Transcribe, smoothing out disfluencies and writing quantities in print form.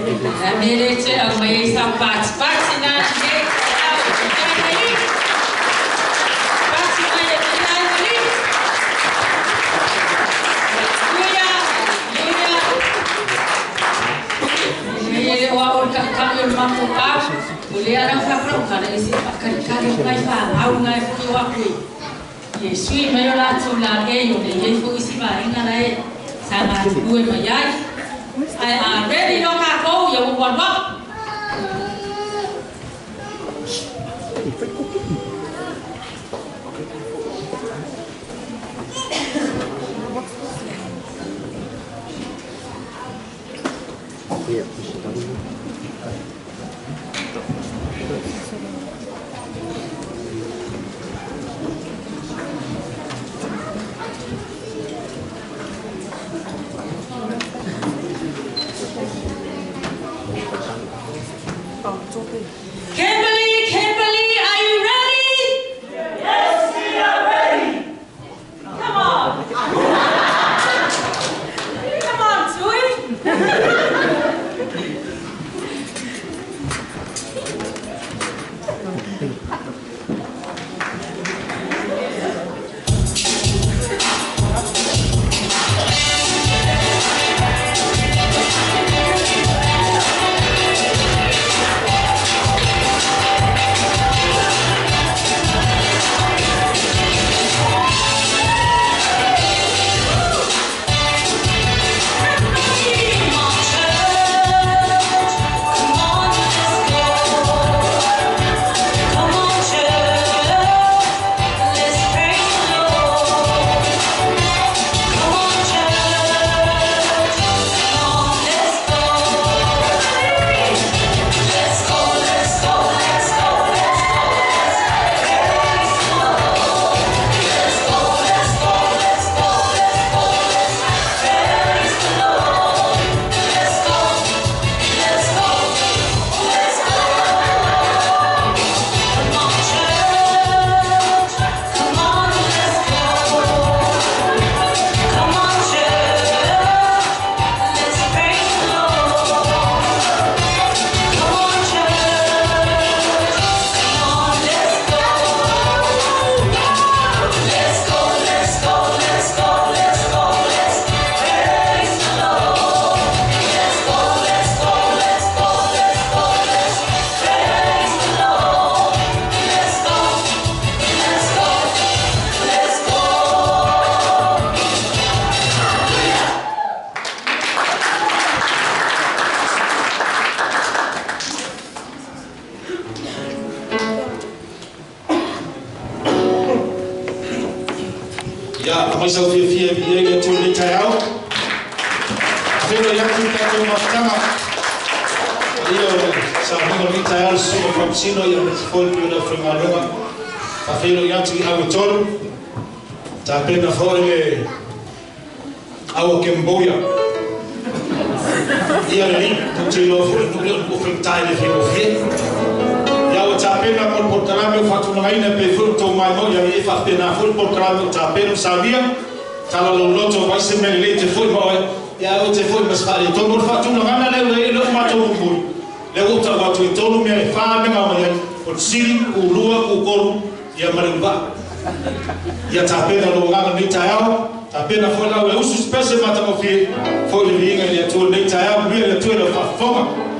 Amelete ang may isang pats-pats na boleh orang fakrong kada isi pakai kali ngai fa au ngai fu wakui Yesui mayola tula ke yo le yefu isi ba inga lai sama due mayai ai ready no ka ko yo one ba Kimberly, are you ready? Yes, we are ready. Come on. Come on, Tui. Ya, mas eu vi ele tu le taiao. Pero ya tu ka tu mastama. Io sa mo le taiao so cappuccino io me fol più da frumaloa. Fa felo ya tu au tolo. Ta pena fore au Cambodia. Ia le tu te lo fol no fritai le felo fe. Ya o tapena por portarame fatu na ina pe fruto mai mo ya e fa pena ful portarame tapena sabia tala lo loto vai se melete foi mo ya o te foi mas fare to mor fatu na ngana le lo mato bui le o ta watu to no me fa me ma ya por siri u lua u koru ya marimba ya tapena lo ngana ni tayao tapena foi la o usu spese mata mo fi foi le vinga ya to le tayao mi le to le fa foma